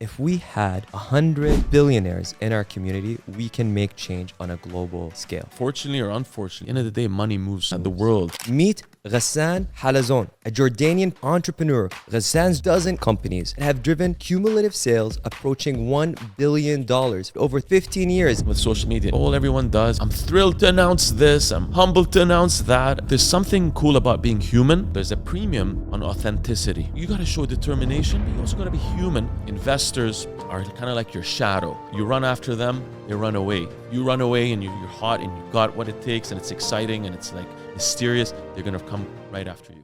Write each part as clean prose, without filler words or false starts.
if we had 100 billionaires in our community, we can make change on a global scale. Fortunately or unfortunately, at the end of the day, money moves the world. Meet Ghassan Halazon, a Jordanian entrepreneur. Ghassan's dozen companies have driven cumulative sales approaching $1 billion over 15 years. With social media, all everyone does, I'm thrilled to announce this, I'm humbled to announce that. There's something cool about being human. There's a premium on authenticity. You gotta show determination, but you also gotta be human. Investors are kind of like your shadow. You run after them, they run away. You run away and you're hot and you got what it takes and it's exciting and it's like mysterious. They're gonna come right after you.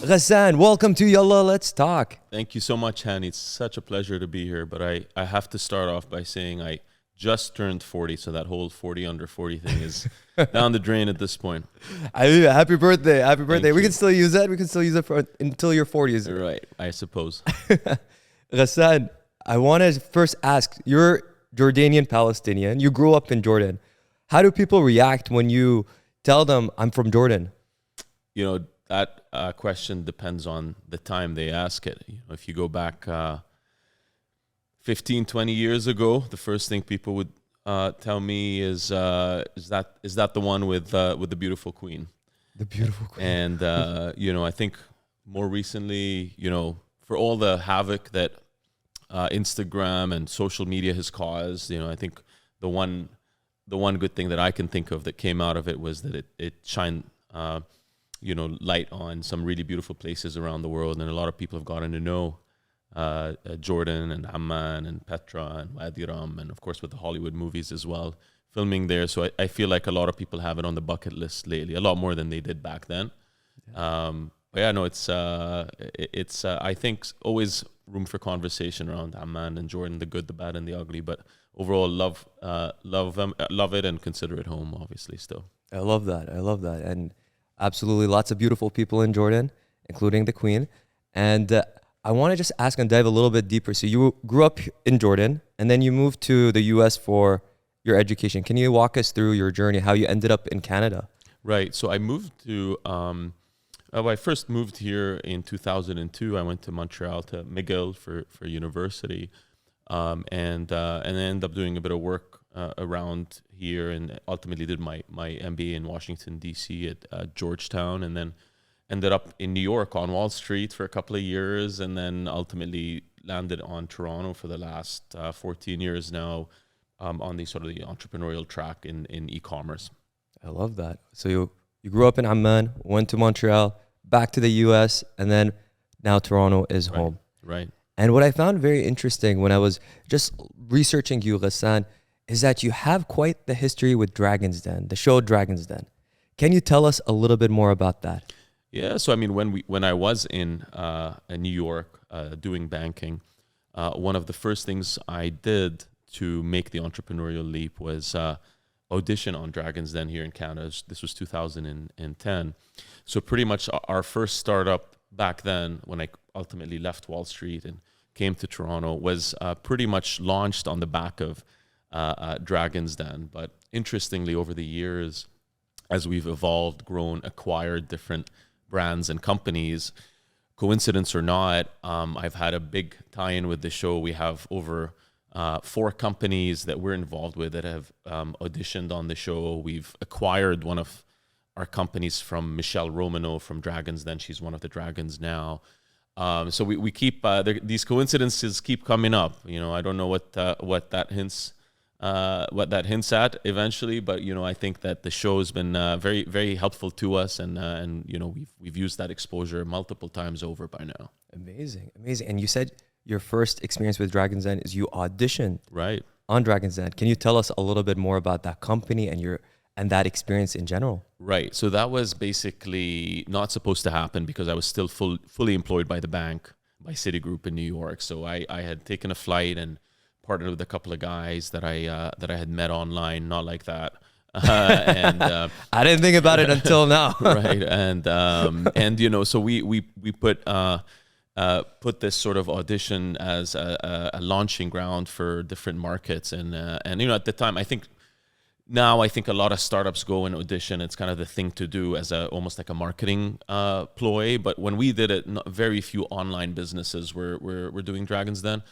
Ghassan, welcome to Yalla Let's Talk. Thank you so much, Hani. It's such a pleasure to be here. But I have to start off by saying I just turned 40, so that whole 40 under 40 thing is down the drain at this point. Happy birthday. Happy birthday. We can still use that. We can still use it until your 40s. Right, I suppose. Ghassan, I want to first ask, you're Jordanian Palestinian. You grew up in Jordan. How do people react when you tell them, I'm from Jordan? You know, that question depends on the time they ask it. You know, if you go back 15, 20 years ago, the first thing people would tell me is that the one with the beautiful queen? The beautiful queen. And, you know, I think more recently, you know, for all the havoc that Instagram and social media has caused, you know, I think the one good thing that I can think of that came out of it was that it shined, you know, light on some really beautiful places around the world. And a lot of people have gotten to know Jordan and Amman and Petra and Wadi Rum, and of course with the Hollywood movies as well, filming there. So I feel like a lot of people have it on the bucket list lately, a lot more than they did back then. Yeah. But yeah, no, it's I think always room for conversation around Amman and Jordan, the good, the bad, and the ugly. But overall, love it and consider it home. Obviously, still. I love that, and absolutely lots of beautiful people in Jordan, including the Queen. And I want to just ask and dive a little bit deeper. So you grew up in Jordan, and then you moved to the U.S. for your education. Can you walk us through your journey, how you ended up in Canada? Right. So I moved to. I first moved here in 2002. I went to Montreal to McGill for university, and ended up doing a bit of work around here, and ultimately did my MBA in Washington D.C. at Georgetown, and then ended up in New York on Wall Street for a couple of years, and then ultimately landed on Toronto for the last 14 years now, on the sort of the entrepreneurial track in e-commerce. I love that. So you grew up in Amman, went to Montreal, back to the US, and then now Toronto is home. Right. And what I found very interesting when I was just researching you, Ghassan, is that you have quite the history with Dragon's Den, the show Dragon's Den. Can you tell us a little bit more about that? Yeah, so I mean, when I was in New York doing banking, one of the first things I did to make the entrepreneurial leap was audition on Dragon's Den here in Canada. This was 2010. So pretty much our first startup back then, when I ultimately left Wall Street and came to Toronto, was pretty much launched on the back of Dragon's Den. But interestingly, over the years, as we've evolved, grown, acquired different brands and companies, coincidence or not, I've had a big tie-in with the show. We have over 4 companies that we're involved with that have auditioned on the show. We've acquired one of our companies from Michelle Romano from Dragons Den. She's one of the Dragons now. So we keep these coincidences keep coming up. You know, I don't know what that hints at eventually, but you know, I think that the show has been very, very helpful to us, and you know, we've used that exposure multiple times over by now. Amazing. And you said your first experience with Dragon's Den is you auditioned on Dragon's Den. Can you tell us a little bit more about that company and that experience in general? Right. So that was basically not supposed to happen because I was still fully employed by the bank, by Citigroup in New York. So I had taken a flight and partnered with a couple of guys that I had met online, not like that. And I didn't think about it until now. Right. And you know, so we put this sort of audition as a launching ground for different markets, and you know, at the time, I think now I think a lot of startups go and audition. It's kind of the thing to do as almost like a marketing ploy. But when we did it, very few online businesses were doing Dragons Den.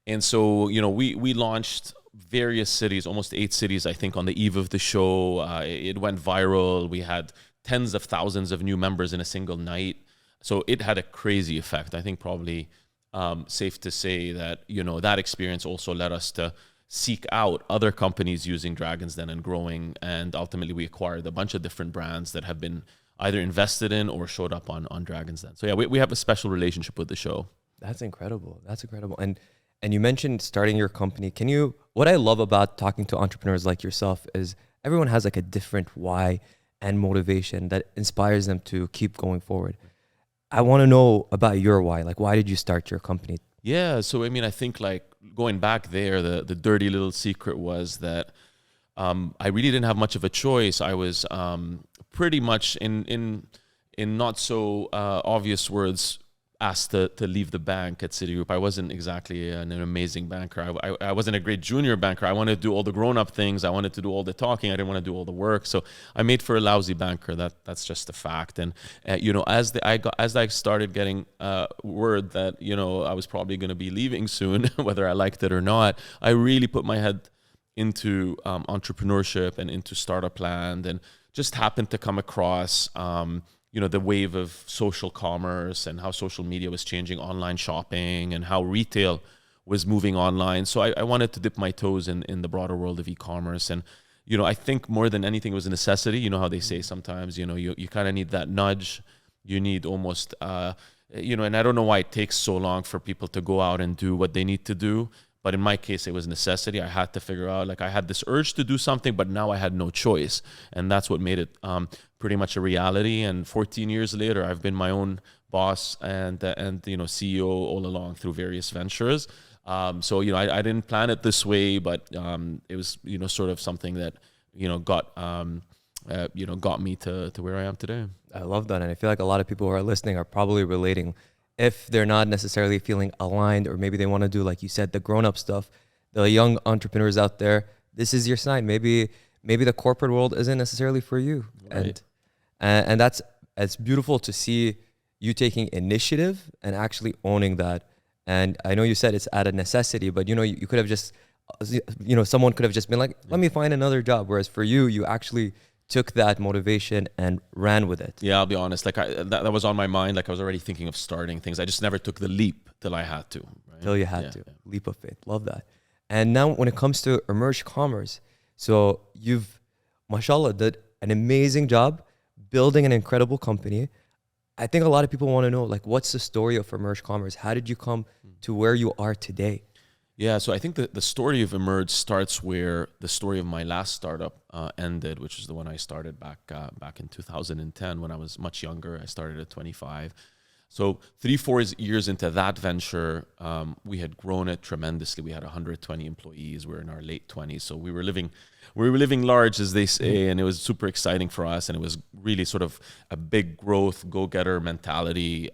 And so, we launched various cities, almost 8 cities, I think, on the eve of the show. It went viral. We had tens of thousands of new members in a single night. So it had a crazy effect. I think probably safe to say that, that experience also led us to seek out other companies using Dragons Den and growing. And ultimately, we acquired a bunch of different brands that have been either invested in or showed up on Dragons Den. So yeah, we have a special relationship with the show. That's incredible. That's incredible. And you mentioned starting your company. What I love about talking to entrepreneurs like yourself is everyone has like a different why and motivation that inspires them to keep going forward. I want to know about your why. Like, why did you start your company? Yeah, so I think like going back there, the dirty little secret was that I really didn't have much of a choice. I was pretty much in not so obvious words asked to leave the bank at Citigroup. I wasn't exactly an amazing banker. I wasn't a great junior banker. I wanted to do all the grown-up things. I wanted to do all the talking. I didn't want to do all the work. So I made for a lousy banker. That's just a fact. And as I started getting word that I was probably going to be leaving soon, whether I liked it or not, I really put my head into entrepreneurship and into startup land, and just happened to come across the wave of social commerce and how social media was changing online shopping and how retail was moving online. So I wanted to dip my toes in the broader world of e-commerce. And, I think more than anything it was a necessity. You know how they say sometimes, you kind of need that nudge. You need almost, and I don't know why it takes so long for people to go out and do what they need to do. But in my case, it was necessity. I had to figure out, like, I had this urge to do something, but now I had no choice. And that's what made it pretty much a reality. And 14 years later, I've been my own boss and CEO all along through various ventures. So I didn't plan it this way, but it was sort of something that got me to where I am today. I love that, and I feel like a lot of people who are listening are probably relating. If they're not necessarily feeling aligned, or maybe they want to do, like you said, the grown-up stuff, the young entrepreneurs out there, this is your sign. Maybe the corporate world isn't necessarily for you. Right. And it's beautiful to see you taking initiative and actually owning that. And I know you said it's out of necessity, but you could have just, someone could have just been like, let me find another job. Whereas for you, you actually took that motivation and ran with it. Yeah, I'll be honest. Like that was on my mind. Like I was already thinking of starting things. I just never took the leap till I had to. Right? Till you had to. Yeah. Leap of faith. Love that. And now when it comes to Emerge Commerce, so you've, mashallah, did an amazing job building an incredible company. I think a lot of people want to know, like, what's the story of Emerge Commerce? How did you come to where you are today? Yeah, so I think the story of Emerge starts where the story of my last startup ended, which is the one I started back in 2010 when I was much younger. I started at 25. So 3-4 years into that venture, we had grown it tremendously. We had 120 employees. We were in our late 20s, so we were living large, as they say, and it was super exciting for us. And it was really sort of a big growth, go-getter mentality.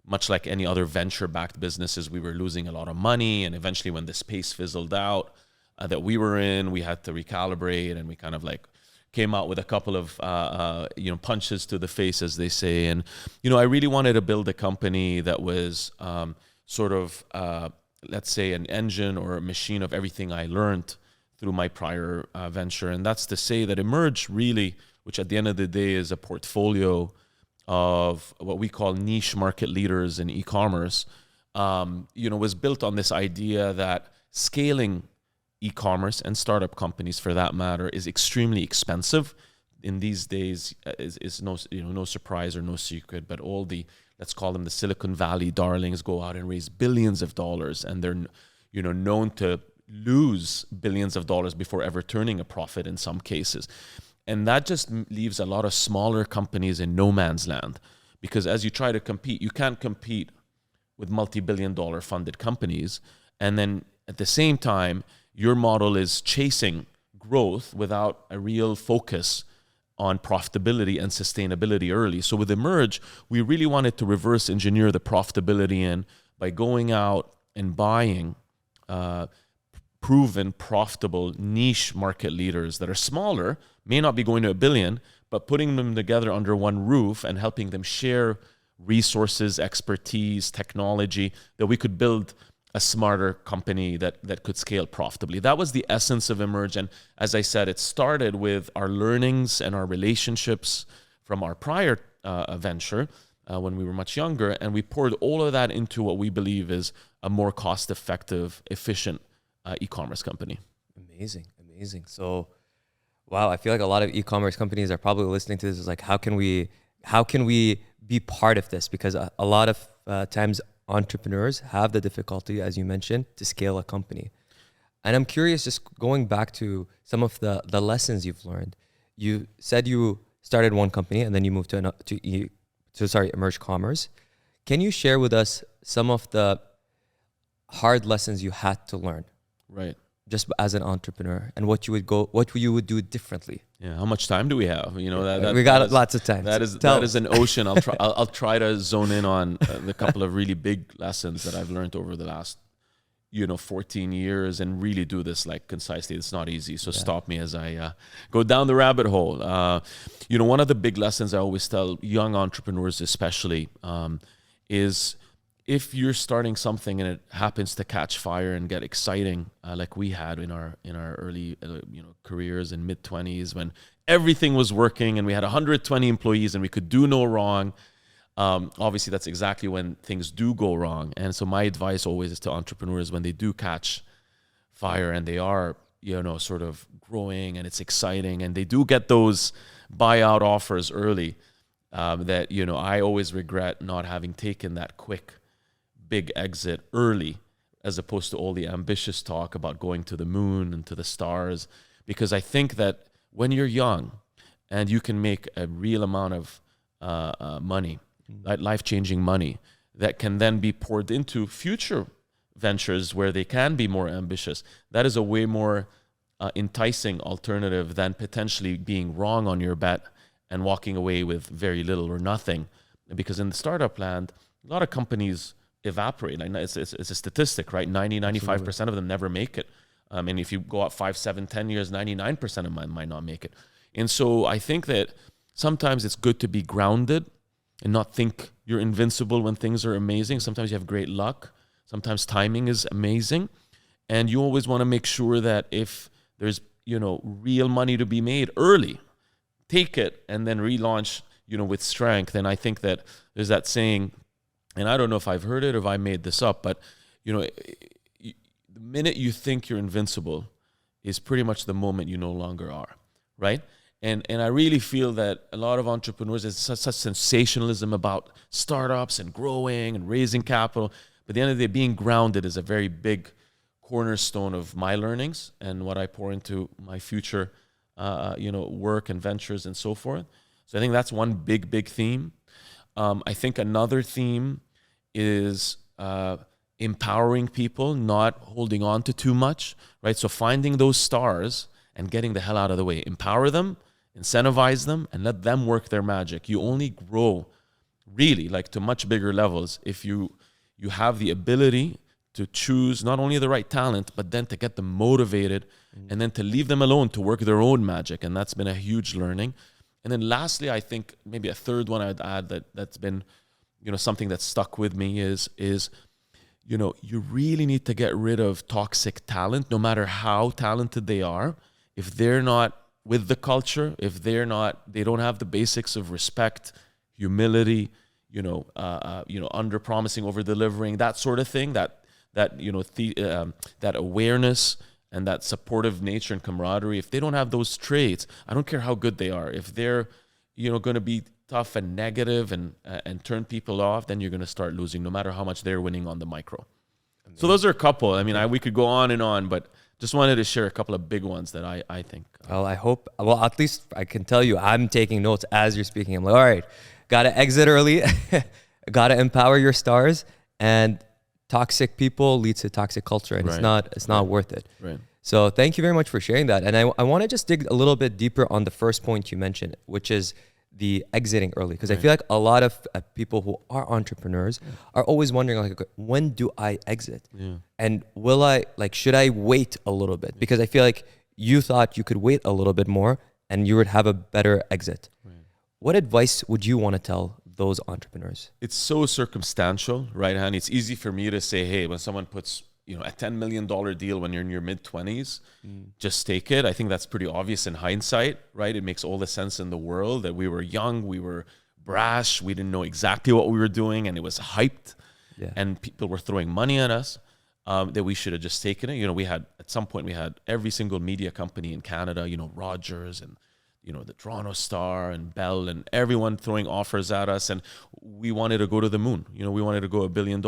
Much like any other venture-backed businesses, we were losing a lot of money, and eventually, when the space fizzled out that we were in, we had to recalibrate, and we kind of like came out with a couple of punches to the face, as they say. And I really wanted to build a company that was sort of let's say an engine or a machine of everything I learned through my prior venture. And that's to say that Emerge really, which at the end of the day is a portfolio of what we call niche market leaders in e-commerce, was built on this idea that scaling e-commerce and startup companies, for that matter, is extremely expensive. In these days, is no surprise or no secret, but all the, let's call them the Silicon Valley darlings, go out and raise billions of dollars, and they're known to lose billions of dollars before ever turning a profit in some cases. And that just leaves a lot of smaller companies in no man's land, because as you try to compete, you can't compete with multi-billion-dollar funded companies. And then at the same time, your model is chasing growth without a real focus on profitability and sustainability early. So with Emerge, we really wanted to reverse engineer the profitability in by going out and buying proven, profitable, niche market leaders that are smaller, may not be going to $1 billion, but putting them together under one roof and helping them share resources, expertise, technology, that we could build a smarter company that could scale profitably. That was the essence of Emerge. And as I said, it started with our learnings and our relationships from our prior venture when we were much younger. And we poured all of that into what we believe is a more cost-effective, efficient e-commerce company. Amazing, amazing. So, wow, I feel like a lot of e-commerce companies are probably listening to this is like, how can we be part of this? Because a lot of times entrepreneurs have the difficulty, as you mentioned, to scale a company. And I'm curious, just going back to some of the lessons you've learned. You said you started one company and then you moved to Emerge Commerce. Can you share with us some of the hard lessons you had to learn? Right. Just as an entrepreneur, and what you would do differently. Yeah. How much time do we have? You know, we got lots of time. That is an ocean. I'll try to zone in on the couple of really big lessons that I've learned over the last, 14 years, and really do this like concisely. It's not easy. So stop me as I go down the rabbit hole. One of the big lessons I always tell young entrepreneurs, especially, is if you're starting something and it happens to catch fire and get exciting, like we had in our early careers in mid-20s, when everything was working and we had 120 employees and we could do no wrong. Obviously, that's exactly when things do go wrong. And so my advice always is to entrepreneurs, when they do catch fire and they are sort of growing and it's exciting and they do get those buyout offers early, that I always regret not having taken that quick big exit early, as opposed to all the ambitious talk about going to the moon and to the stars. Because I think that when you're young and you can make a real amount of money, life-changing money, that can then be poured into future ventures where they can be more ambitious, that is a way more enticing alternative than potentially being wrong on your bet and walking away with very little or nothing. Because in the startup land, a lot of companies evaporate. Like it's a statistic, right? 95% of them never make it. And if you go out 5, 7, 10 years, 99% of them might not make it. And so I think that sometimes it's good to be grounded and not think you're invincible when things are amazing. Sometimes you have great luck. Sometimes timing is amazing. And you always want to make sure that if there's, real money to be made early, take it and then relaunch, with strength. And I think that there's that saying, and I don't know if I've heard it or if I made this up, but, the minute you think you're invincible is pretty much the moment you no longer are, right? And I really feel that a lot of entrepreneurs, there's such sensationalism about startups and growing and raising capital. But at the end of the day, being grounded is a very big cornerstone of my learnings and what I pour into my future, work and ventures and so forth. So I think that's one big theme. I think another theme is empowering people, not holding on to too much, right? So finding those stars and getting the hell out of the way. Empower them, incentivize them, and let them work their magic. You only grow really to much bigger levels if you have the ability to choose not only the right talent, but then to get them motivated and then to leave them alone to work their own magic. And that's been a huge learning. And then lastly, I think maybe a third one I'd add that's been, something that stuck with me is you really need to get rid of toxic talent, no matter how talented they are. If they're not with the culture, if they don't have the basics of respect, humility, under promising, over delivering, that sort of thing, that awareness and that supportive nature and camaraderie, if they don't have those traits, I don't care how good they are. If they're, going to be tough and negative and turn people off, then you're going to start losing, no matter how much they're winning on the micro. Amazing. So those are a couple. I mean, we could go on and on, but just wanted to share a couple of big ones that I think. Well, at least I can tell you, I'm taking notes as you're speaking. I'm like, all right, got to exit early, got to empower your stars, and toxic people lead to toxic culture, and it's not worth it. Right. So thank you very much for sharing that. And I want to just dig a little bit deeper on the first point you mentioned, which is the exiting early? Because I Right. feel like a lot of people who are entrepreneurs are always wondering, like, okay, when do I exit? Yeah. And should I wait a little bit? Because I feel like you thought you could wait a little bit more and you would have a better exit. Right. What advice would you want to tell those entrepreneurs? It's so circumstantial, right, honey? It's easy for me to say, hey, when someone puts, a $10 million deal when you're in your mid-20s, just take it. I think that's pretty obvious in hindsight, right? It makes all the sense in the world that we were young, we were brash, we didn't know exactly what we were doing, and it was hyped, and people were throwing money at us, that we should have just taken it. At some point, we had every single media company in Canada, Rogers and the Toronto Star and Bell and everyone throwing offers at us. And we wanted to go to the moon. We wanted to go $1 billion.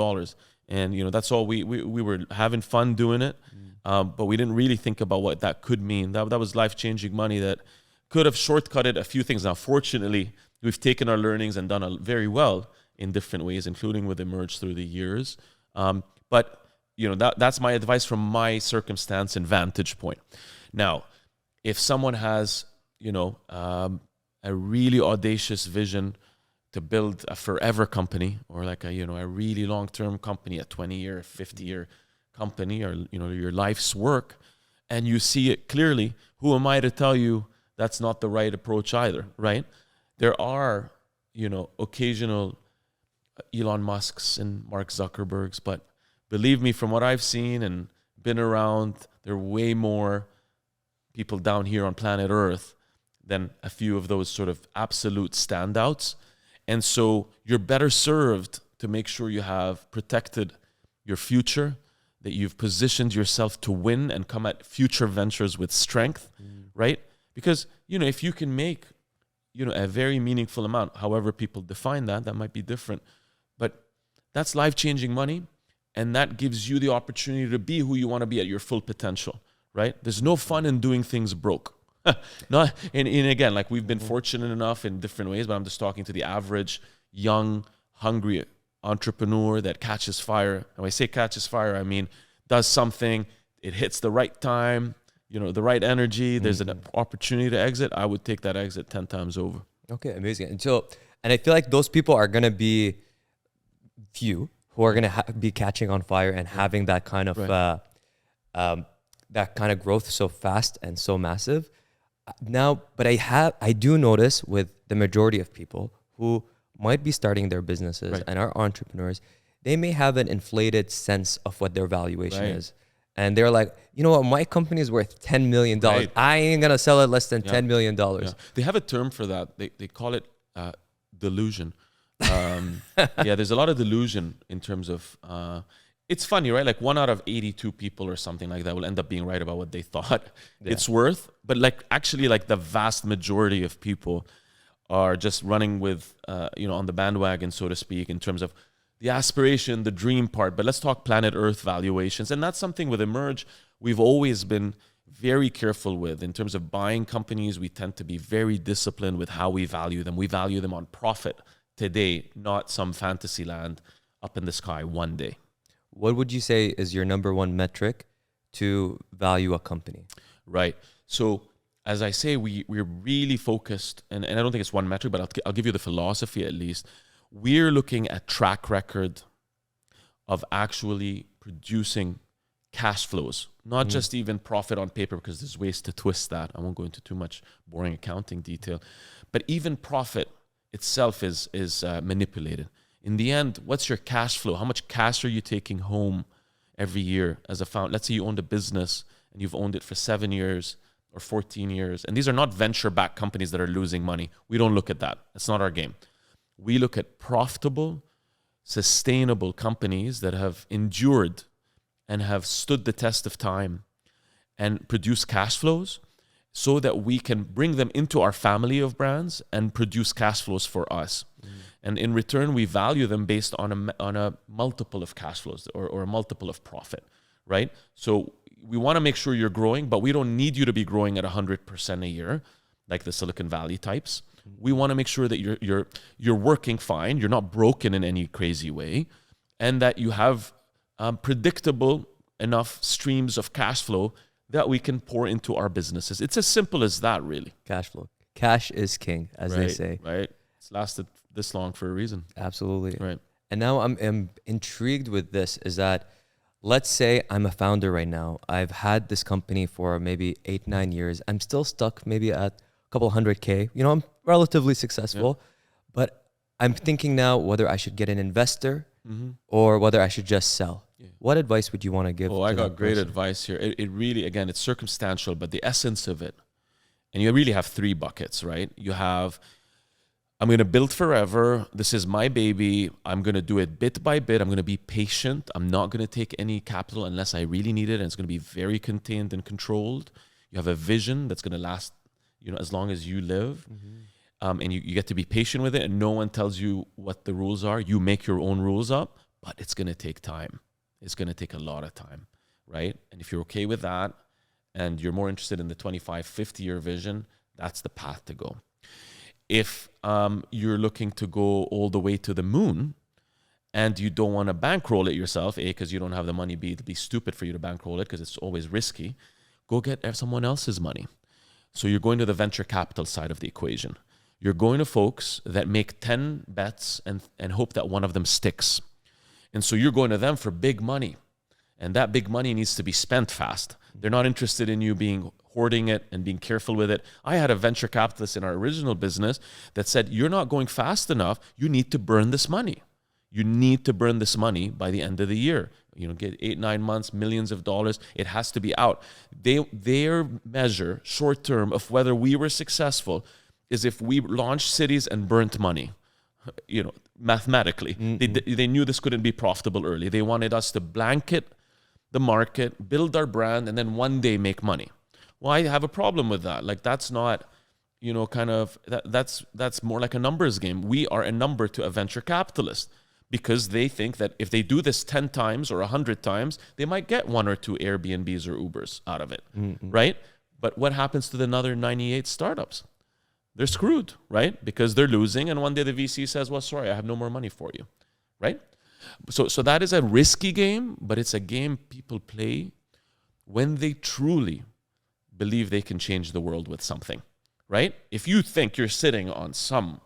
And, that's all we were having fun doing it. But we didn't really think about what that could mean. That was life-changing money that could have shortcutted a few things. Now, fortunately, we've taken our learnings and done very well in different ways, including with Emerge through the years. But, that's my advice from my circumstance and vantage point. Now, if someone has a really audacious vision to build a forever company, or like a really long-term company, a 20-year, 50-year company, or your life's work, and you see it clearly, who am I to tell you that's not the right approach either, right? There are occasional Elon Musks and Mark Zuckerbergs, but believe me, from what I've seen and been around, there are way more people down here on planet Earth than a few of those sort of absolute standouts. And so you're better served to make sure you have protected your future, that you've positioned yourself to win and come at future ventures with strength, right? Because, if you can make, a very meaningful amount, however people define that, that might be different, but that's life-changing money, and that gives you the opportunity to be who you want to be at your full potential, right? There's no fun in doing things broke. No, and again, like we've been fortunate enough in different ways, but I'm just talking to the average young, hungry entrepreneur that catches fire. And when I say catches fire, I mean does something, it hits the right time, the right energy, there's an opportunity to exit. I would take that exit 10 times over. Okay, amazing. And I feel like those people are going to be few who are going to be catching on fire and having that kind of growth so fast and so massive. Now, but I do notice with the majority of people who might be starting their businesses and are entrepreneurs, they may have an inflated sense of what their valuation is. And they're like, my company is worth $10 million. I ain't going to sell it less than $10 million. Yeah. They have a term for that. They call it delusion. There's a lot of delusion in terms of... it's funny, right? Like 1 out of 82 people or something like that will end up being right about what they thought it's worth. But actually the vast majority of people are just running with, on the bandwagon, so to speak, in terms of the aspiration, the dream part. But let's talk planet Earth valuations. And that's something with Emerge we've always been very careful with. In terms of buying companies, we tend to be very disciplined with how we value them. We value them on profit today, not some fantasy land up in the sky one day. What would you say is your number one metric to value a company? Right. So as I say, we're really focused, and I don't think it's one metric, but I'll give you the philosophy at least. We're looking at track record of actually producing cash flows, not just even profit on paper, because there's ways to twist that. I won't go into too much boring accounting detail, but even profit itself is manipulated. In the end, what's your cash flow? How much cash are you taking home every year as a founder? Let's say you owned a business and you've owned it for 7 years or 14 years. And these are not venture-backed companies that are losing money. We don't look at that. That's not our game. We look at profitable, sustainable companies that have endured and have stood the test of time and produce cash flows so that we can bring them into our family of brands and produce cash flows for us. And in return, we value them based on a multiple of cash flows or a multiple of profit, right? So we want to make sure you're growing, but we don't need you to be growing at 100% a year, like the Silicon Valley types. We want to make sure that you're working fine, you're not broken in any crazy way, and that you have predictable enough streams of cash flow that we can pour into our businesses. It's as simple as that, really. Cash flow. cash is king, as they say. Right. It's lasted this long for a reason. Absolutely. Right. And now I'm intrigued with this is that let's say I'm a founder right now. I've had this company for maybe 8-9 years. I'm still stuck maybe at a couple 100K. You know, I'm relatively successful, but I'm thinking now whether I should get an investor or whether I should just sell. Yeah. What advice would you want to give? Oh, to I got that great person? advice here. It really, again, it's circumstantial, but the essence of it, and you really have three buckets, right? You have, I'm going to build forever. This is my baby. I'm going to do it bit by bit. I'm going to be patient. I'm not going to take any capital unless I really need it. And it's going to be very contained and controlled. You have a vision that's going to last, you know, as long as you live. And you get to be patient with it. And no one tells you what the rules are. You make your own rules up, but it's going to take time. It's going to take a lot of time, right? And if you're okay with that and you're more interested in the 25, 50-year vision, that's the path to go. If you're looking to go all the way to the moon and you don't want to bankroll it yourself, A, because you don't have the money, B, it'd be stupid for you to bankroll it because it's always risky, go get someone else's money. So you're going to the venture capital side of the equation. You're going to folks that make 10 bets and hope that one of them sticks. And so you're going to them for big money. And that big money needs to be spent fast. They're not interested in you hoarding it and being careful with it. I had a venture capitalist in our original business that said, you're not going fast enough. You need to burn this money. You need to burn this money by the end of the year. You know, get 8-9 months, millions of dollars. It has to be out. Their measure, short term, of whether we were successful is if we launched cities and burnt money. You know, mathematically, they knew this couldn't be profitable early. They wanted us to blanket the market, build our brand, and then one day make money. Well, I have a problem with that. Like, that's not, you know, kind of, that's more like a numbers game. We are a number to a venture capitalist because they think that if they do this 10 times or 100 times, they might get 1 or 2 Airbnbs or Ubers out of it, right? But what happens to the other 98 startups? They're screwed, right? Because they're losing, and one day the VC says, well, sorry, I have no more money for you, right? So that is a risky game, but it's a game people play when they truly believe they can change the world with something, right? If you think you're sitting on some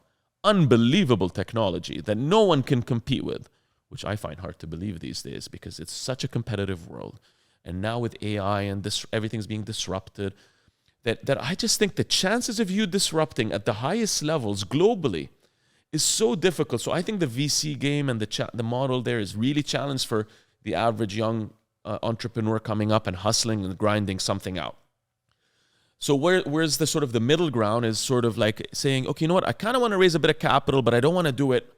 unbelievable technology that no one can compete with, which I find hard to believe these days because it's such a competitive world, and now with AI and this, everything's being disrupted, that I just think the chances of you disrupting at the highest levels globally is so difficult. So I think the VC game and the model there is really challenged for the average young entrepreneur coming up and hustling and grinding something out. So where's the sort of the middle ground is sort of like saying, okay, you know what? I kind of want to raise a bit of capital, but I don't want to do it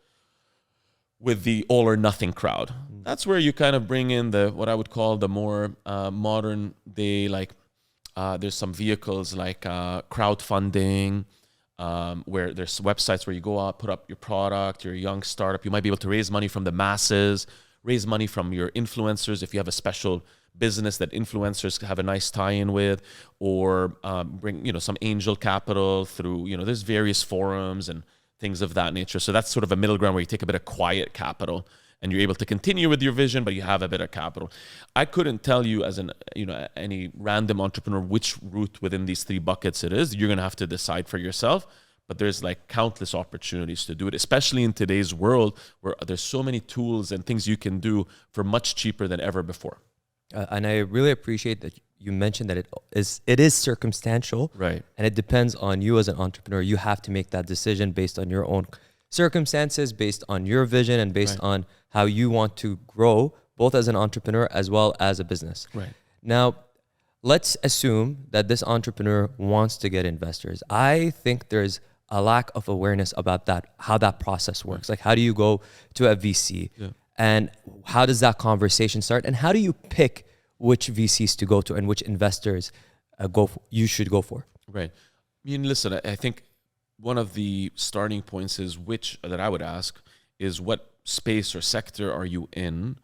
with the all or nothing crowd. That's where you kind of bring in what I would call the more modern day, like there's some vehicles like crowdfunding, where there's websites where you go out, put up your product, you're a young startup. You might be able to raise money from the masses, raise money from your influencers if you have a special business that influencers have a nice tie-in with, or bring, you know, some angel capital through, you know, there's various forums and things of that nature. So that's sort of a middle ground where you take a bit of quiet capital and you're able to continue with your vision, but you have a bit of capital. I couldn't tell you as any random entrepreneur which route within these three buckets it is. You're going to have to decide for yourself, but there's like countless opportunities to do it, especially in today's world where there's so many tools and things you can do for much cheaper than ever before. And I really appreciate that you mentioned that it is circumstantial, right? And it depends on you as an entrepreneur. You have to make that decision based on your own circumstances, based on your vision, and based on how you want to grow, both as an entrepreneur as well as a business. Right. Now, let's assume that this entrepreneur wants to get investors. I think there's a lack of awareness about that, how that process works. Like, how do you go to a VC? Yeah. And how does that conversation start? And how do you pick which VCs to go to and which investors you should go for? Right. I mean, listen, I think one of the starting points is that I would ask is what space or sector are you in?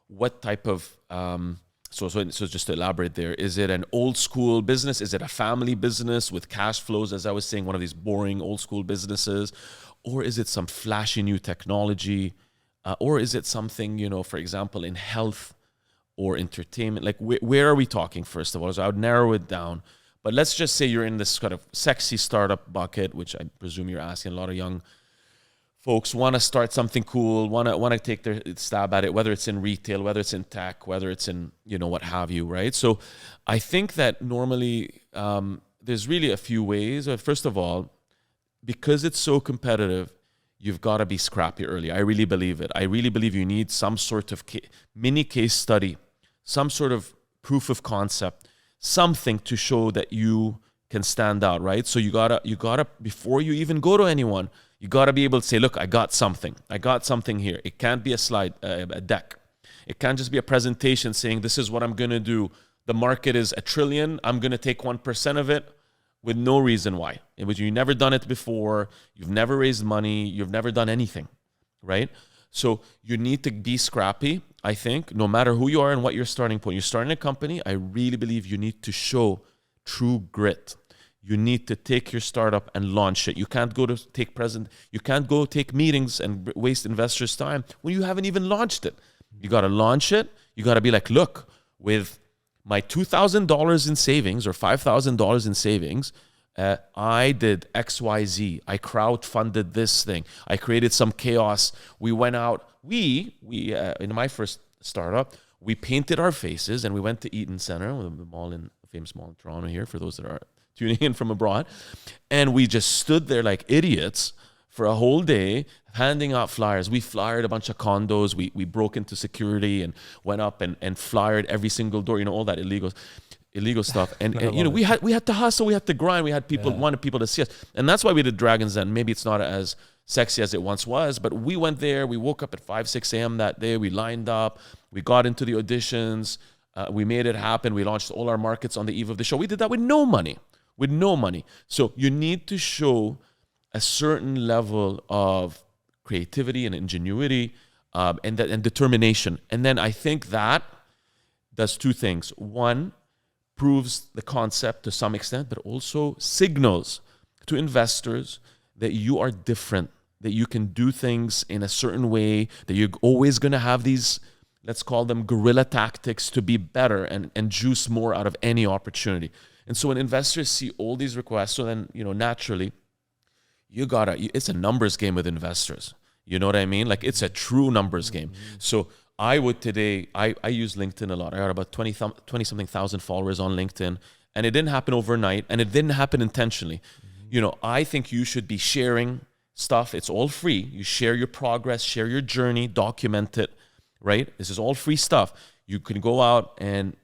What type of so just to elaborate there, is it an old school business? Is it a family business with cash flows, as I was saying, one of these boring old school businesses? Or is it some flashy new technology? Or is it something, you know, for example, in health or entertainment? Like, where are we talking, first of all? So I would narrow it down. But let's just say you're in this kind of sexy startup bucket, which I presume you're asking. A lot of young folks want to start something cool, want to take their stab at it, whether it's in retail, whether it's in tech, whether it's in, what have you, right? So I think that normally there's really a few ways. First of all, because it's so competitive, you've got to be scrappy early. I really believe it. I really believe you need some sort of mini case study, some sort of proof of concept, something to show that you can stand out, right? So you gotta before you even go to anyone, you gotta be able to say, look, I got something here. It can't be a slide, a deck. It can't just be a presentation saying this is what I'm gonna do. The market is $1 trillion. I'm gonna take 1% of it with no reason why. In which you've never done it before. You've never raised money. You've never done anything, right? So you need to be scrappy, I think, no matter who you are and what your starting point. You're starting a company, I really believe you need to show true grit. You need to take your startup and launch it. You can't go take meetings and waste investors' time when you haven't even launched it. You got to launch it. You got to be like, look, with my $2,000 in savings or $5,000 in savings, I did XYZ. I crowdfunded this thing. I created some chaos. We went out. We in my first startup, we painted our faces and we went to Eaton Center, the famous mall in Toronto here, for those that are tuning in from abroad. And we just stood there like idiots for a whole day, handing out flyers. We flyered a bunch of condos. We broke into security and went up and flyered every single door, all that illegal stuff. And we had to hustle, we had to grind, we had wanted people to see us. And that's why we did Dragon's Den. Maybe it's not as sexy as it once was, but we went there, we woke up at 5, 6 a.m. that day, we lined up, we got into the auditions, we made it happen, we launched all our markets on the eve of the show. We did that with no money. So you need to show a certain level of creativity and ingenuity and determination. And then I think that does two things. One, proves the concept to some extent, but also signals to investors that you are different, that you can do things in a certain way, that you're always going to have these, let's call them guerrilla tactics to be better and juice more out of any opportunity. And so when investors see all these requests, so then, naturally, it's a numbers game with investors. You know what I mean? Like, it's a true numbers game. So I would today, I use LinkedIn a lot. I got about 20-something thousand followers on LinkedIn, and it didn't happen overnight, and it didn't happen intentionally. I think you should be sharing stuff. It's all free. You share your progress, share your journey, document it, right? This is all free stuff. You can go out and,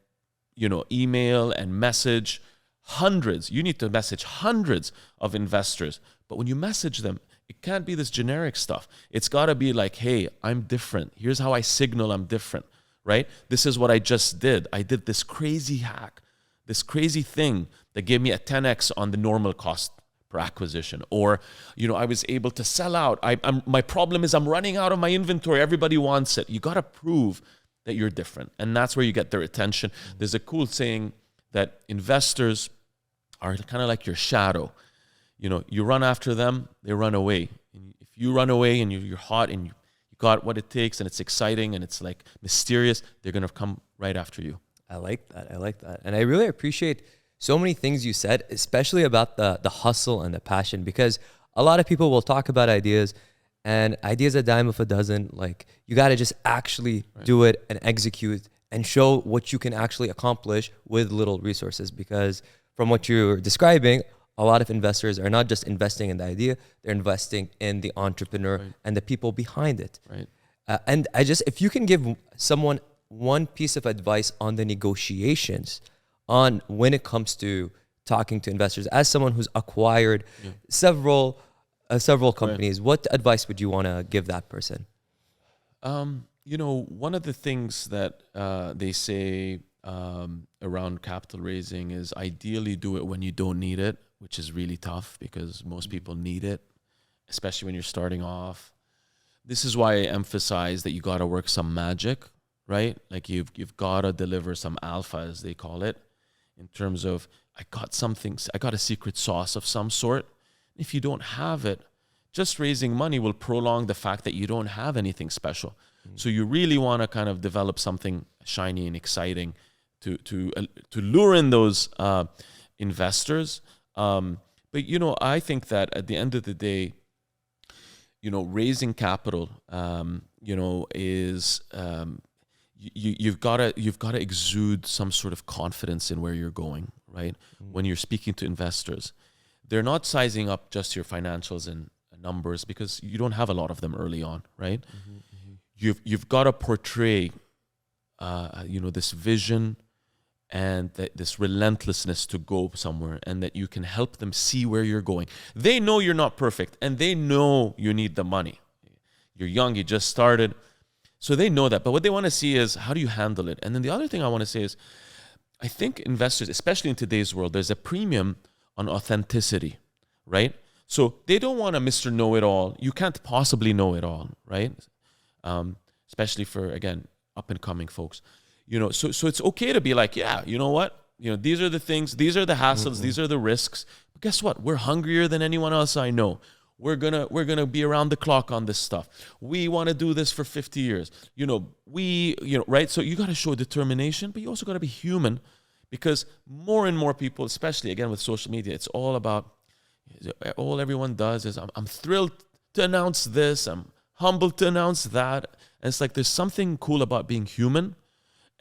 email and message hundreds. You need to message hundreds of investors. But when you message them, it can't be this generic stuff. It's got to be like, hey, I'm different. Here's how I signal I'm different, right? This is what I just did. I did this crazy hack, this crazy thing that gave me a 10x on the normal cost per acquisition. Or, I was able to sell out. My problem is I'm running out of my inventory. Everybody wants it. You got to prove that you're different. And that's where you get their attention. There's a cool saying that investors are kind of like your shadow. You run after them, they run away. And if you run away and you're hot and you got what it takes and it's exciting and it's like mysterious, they're going to come right after you. I like that. And I really appreciate so many things you said, especially about the hustle and the passion, because a lot of people will talk about ideas and ideas a dime of a dozen. Like, you got to just actually do it and execute and show what you can actually accomplish with little resources. Because from what you're describing, a lot of investors are not just investing in the idea, they're investing in the entrepreneur and the people behind it. Right. And if you can give someone one piece of advice on the negotiations, on when it comes to talking to investors, as someone who's acquired several companies, what advice would you want to give that person? One of the things that they say around capital raising is ideally do it when you don't need it, which is really tough because most people need it, especially when you're starting off. This is why I emphasize that you got to work some magic, right? Like you've got to deliver some alpha, as they call it, in terms of I got a secret sauce of some sort. If you don't have it, just raising money will prolong the fact that you don't have anything special. So you really want to kind of develop something shiny and exciting to lure in those investors. But I think that at the end of the day, raising capital, is you've got to exude some sort of confidence in where you're going, right? When you're speaking to investors, they're not sizing up just your financials and numbers, because you don't have a lot of them early on, right? You've got to portray, this vision and this relentlessness to go somewhere, and that you can help them see where you're going. They know you're not perfect, and they know you need the money. You're young, you just started, so they know that. But what they want to see is, how do you handle it? And then the other thing I want to say is, I think investors, especially in today's world, there's a premium on authenticity, right? So they don't want a Mr. Know-it-all. You can't possibly know it all, right? Especially for, again, up-and-coming folks. So it's okay to be like, yeah, you know what? These are the things, these are the hassles, these are the risks. But guess what? We're hungrier than anyone else I know. We're gonna be around the clock on this stuff. We want to do this for 50 years. Right? So you got to show determination, but you also got to be human, because more and more people, especially again with social media, it's all about, all everyone does is, I'm thrilled to announce this, I'm humbled to announce that. And it's like, there's something cool about being human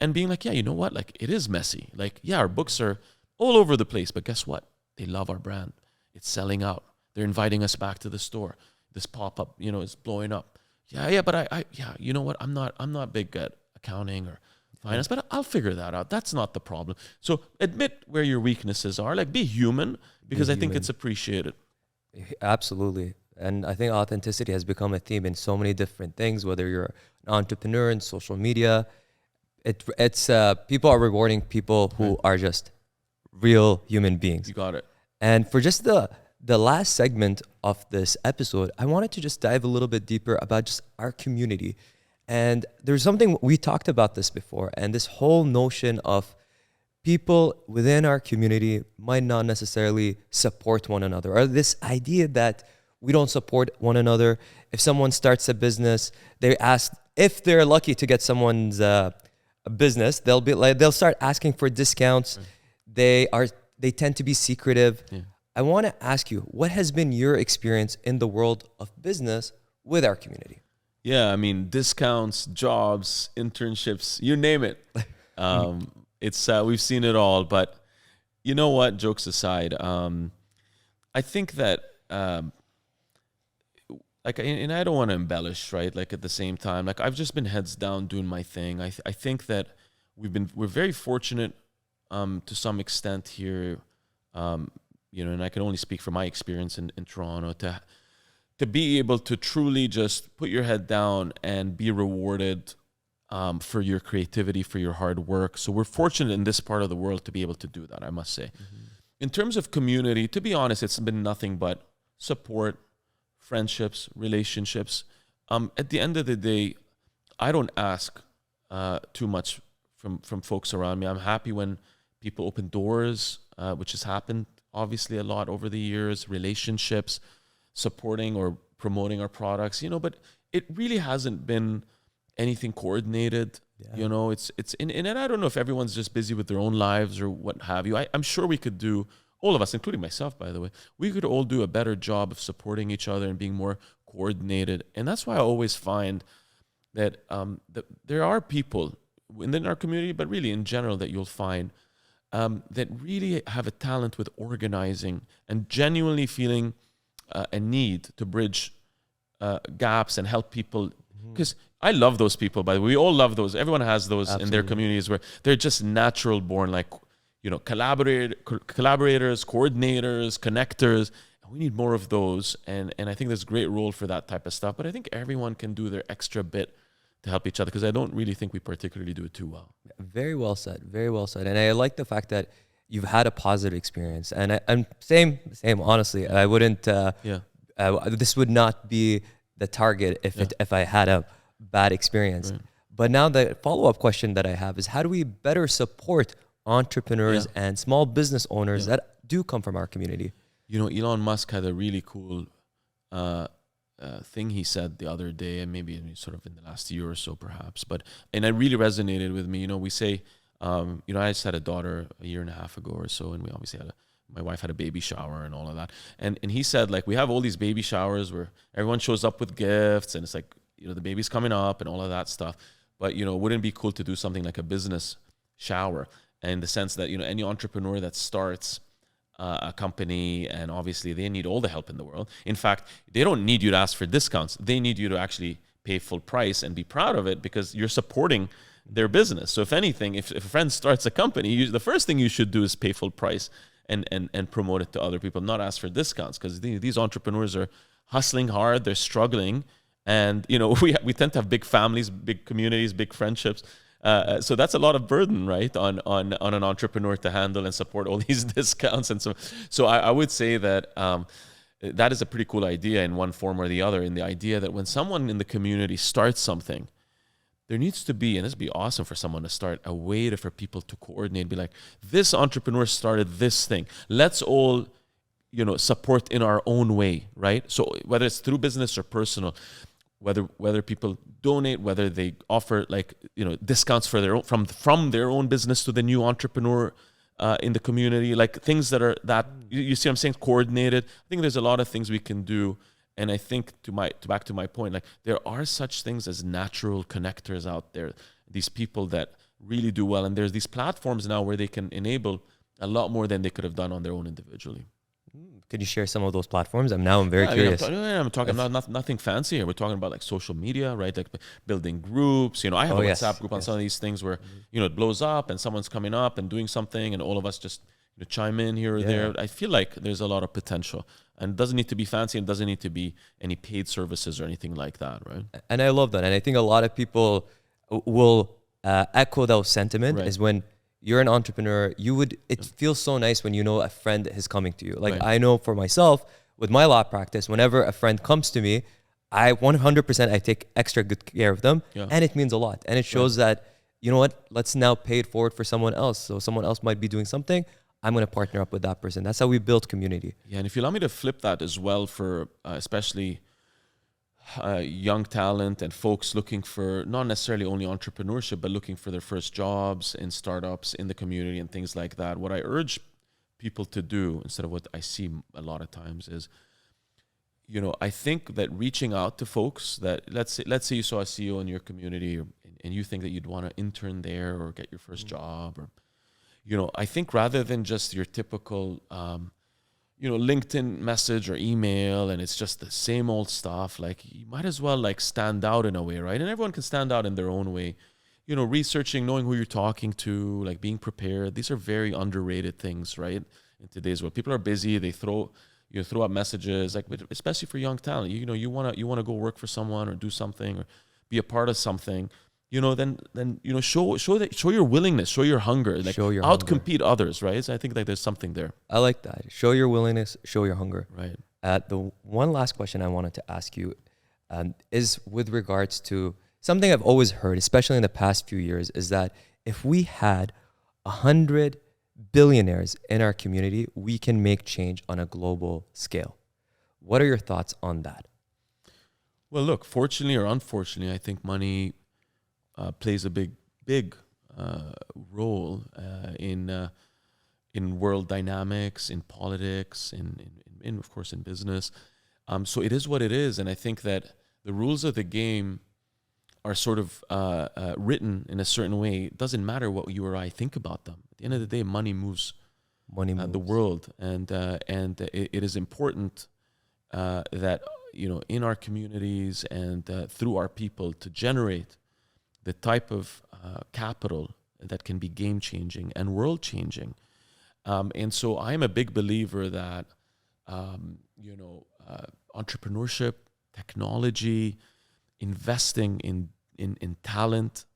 and being like, yeah, you know what? Like, it is messy. Like, yeah, our books are all over the place, but guess what? They love our brand. It's selling out. They're inviting us back to the store. This pop-up, is blowing up. Yeah, but you know what? I'm not big at accounting or finance, but I'll figure that out. That's not the problem. So admit where your weaknesses are. Like, be human, because I think it's appreciated. Absolutely. And I think authenticity has become a theme in so many different things, whether you're an entrepreneur in social media. It's people are rewarding people who are just real human beings. You got it. And for just the last segment of this episode, I wanted to just dive a little bit deeper about just our community. And there's something, we talked about this before, and this whole notion of people within our community might not necessarily support one another, or this idea that we don't support one another. If someone starts a business, they ask, if they're lucky to get someone's business, they'll start asking for discounts. They tend to be secretive. Yeah. I want to ask you, what has been your experience in the world of business with our community? Yeah, I mean, discounts, jobs, internships, you name it. It's we've seen it all. But you know what? Jokes aside, I think that and I don't want to embellish, right? Like, at the same time, like, I've just been heads down doing my thing. I think that we're very fortunate to some extent here, and I can only speak from my experience in Toronto, to be able to truly just put your head down and be rewarded for your creativity, for your hard work. So we're fortunate in this part of the world to be able to do that, I must say. In terms of community, to be honest, it's been nothing but support, friendships, relationships. At the end of the day, I don't ask too much from folks around me. I'm happy when people open doors, which has happened obviously a lot over the years, relationships, supporting or promoting our products, but it really hasn't been anything coordinated. Yeah. It's and I don't know if everyone's just busy with their own lives or what have you. I'm sure we could do, all of us, including myself, by the way, we could all do a better job of supporting each other and being more coordinated. And that's why I always find that there are people within our community, but really in general, that you'll find that really have a talent with organizing and genuinely feeling a need to bridge gaps and help people. Because I love those people, by the way. We all love those. Everyone has those. Absolutely. In their communities where they're just natural born, like, collaborators, coordinators, connectors. We need more of those. And I think there's a great role for that type of stuff. But I think everyone can do their extra bit to help each other, because I don't really think we particularly do it too well. Very well said. Very well said. And I like the fact that you've had a positive experience. And I'm same. Honestly, I wouldn't. This would not be the target if I had a bad experience. Right. But now the follow-up question that I have is, how do we better support entrepreneurs and small business owners that do come from our community? Elon Musk had a really cool thing he said the other day, and maybe sort of in the last year or so, perhaps. And it really resonated with me. We say, I just had a daughter a year and a half ago or so, and we obviously had my wife had a baby shower and all of that. And he said, like, we have all these baby showers where everyone shows up with gifts and it's like, the baby's coming up and all of that stuff. But, wouldn't it be cool to do something like a business shower, in the sense that, any entrepreneur that starts a company, and obviously they need all the help in the world. In fact, they don't need you to ask for discounts. They need you to actually pay full price and be proud of it, because you're supporting their business. So if anything, if a friend starts a company, the first thing you should do is pay full price and promote it to other people, not ask for discounts, because these entrepreneurs are hustling hard, they're struggling, and we tend to have big families, big communities, big friendships. So that's a lot of burden, right, on an entrepreneur to handle and support all these discounts. And so I would say that that is a pretty cool idea in one form or the other, in the idea that when someone in the community starts something, there needs to be, and this would be awesome for someone to start, a way for people to coordinate, be like, this entrepreneur started this thing. Let's all, support in our own way, right? So whether it's through business or personal, whether people donate, whether they offer discounts for their own, from their own business to the new entrepreneur in the community, like things that are you see what I'm saying, coordinated. I think there's a lot of things we can do. And I think back to my point, like, there are such things as natural connectors out there, these people that really do well. And there's these platforms now where they can enable a lot more than they could have done on their own individually. Could you share some of those platforms? I'm very curious. I'm talking about nothing fancy here. We're talking about like social media, right? Like building groups. I have a WhatsApp group on some of these things where, it blows up and someone's coming up and doing something and all of us just chime in here or there. I feel like there's a lot of potential, and it doesn't need to be fancy, and doesn't need to be any paid services or anything like that, right? And I love that. And I think a lot of people will echo that sentiment, is when you're an entrepreneur, it feels so nice when a friend is coming to you. Like, I know for myself, with my law practice, whenever a friend comes to me, I 100% I take extra good care of them, and it means a lot. And it shows that, let's now pay it forward for someone else. So someone else might be doing something, I'm going to partner up with that person. That's how we build community. Yeah, and if you allow me to flip that as well for especially young talent and folks looking for not necessarily only entrepreneurship, but looking for their first jobs in startups in the community and things like that, what I urge people to do, instead of what I see a lot of times, is, I think that reaching out to folks that, let's say you saw a CEO in your community, and you think that you'd want to intern there or get your first job, or I think rather than just your typical, LinkedIn message or email, and it's just the same old stuff, like, you might as well stand out in a way, right? And everyone can stand out in their own way. Researching, knowing who you're talking to, being prepared. These are very underrated things, right? In today's world, people are busy. They throw up messages, especially for young talent. You want to go work for someone or do something or be a part of something. Then show your willingness, show your hunger, outcompete others, right? So I think there's something there. I like that. Show your willingness, show your hunger. Right. The one last question I wanted to ask you is with regards to something I've always heard, especially in the past few years, is that if we had 100 billionaires in our community, we can make change on a global scale. What are your thoughts on that? Well, look, fortunately or unfortunately, I think money plays a big role in world dynamics, in politics, in of course in business. So it is what it is, and I think that the rules of the game are sort of written in a certain way. It doesn't matter what you or I think about them. At the end of the day, money moves the world, and it is important that in our communities and through our people to generate the type of capital that can be game-changing and world-changing. And so I am a big believer that, entrepreneurship, technology, investing in talent,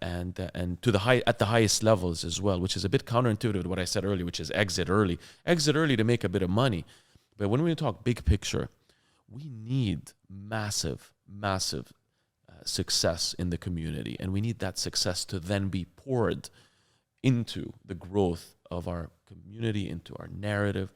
and to at the highest levels as well, which is a bit counterintuitive to what I said earlier, which is exit early to make a bit of money. But when we talk big picture, we need massive success in the community, and we need that success to then be poured into the growth of our community, into our narrative,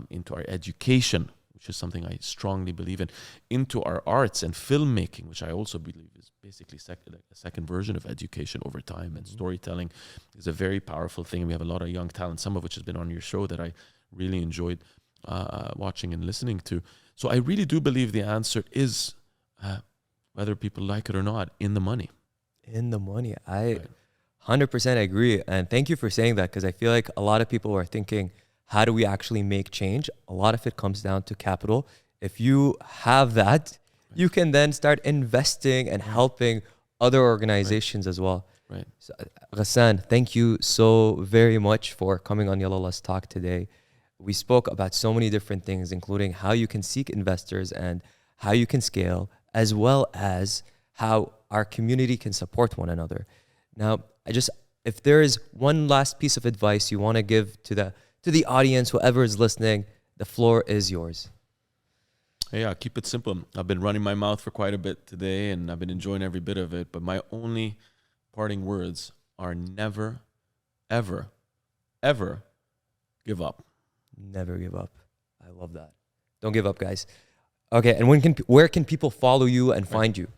into our education, which is something I strongly believe in, into our arts and filmmaking, which I also believe is basically a second version of education over time. And storytelling is a very powerful thing. We have a lot of young talent, some of which has been on your show that I really enjoyed watching and listening to. So I really do believe the answer is, whether people like it or not, in the money. In the money. I 100% agree. And thank you for saying that, because I feel like a lot of people are thinking, how do we actually make change? A lot of it comes down to capital. If you have that, you can then start investing and helping other organizations as well. Right. So, Ghassan, thank you so very much for coming on Yalla Let's Talk today. We spoke about so many different things, including how you can seek investors and how you can scale, as well as how our community can support one another. Now, if there is one last piece of advice you want to give to the audience, whoever is listening, the floor is yours. Yeah, keep it simple. I've been running my mouth for quite a bit today, and I've been enjoying every bit of it. But my only parting words are never, ever, ever give up. Never give up. I love that. Don't give up, guys. Okay, and where can people follow you and find you?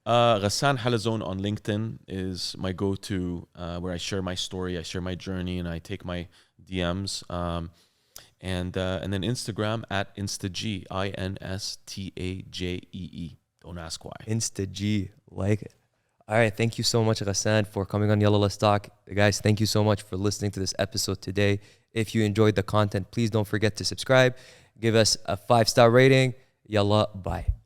Ghassan Halazon on LinkedIn is my go-to, where I share my story, I share my journey, and I take my DMs. And then Instagram at InstaG, INSTAJEE. Don't ask why. InstaG, like it. All right, thank you so much, Ghassan, for coming on Yalla Let's Talk. Guys, thank you so much for listening to this episode today. If you enjoyed the content, please don't forget to subscribe. Give us a 5-star rating. Yalla, bye.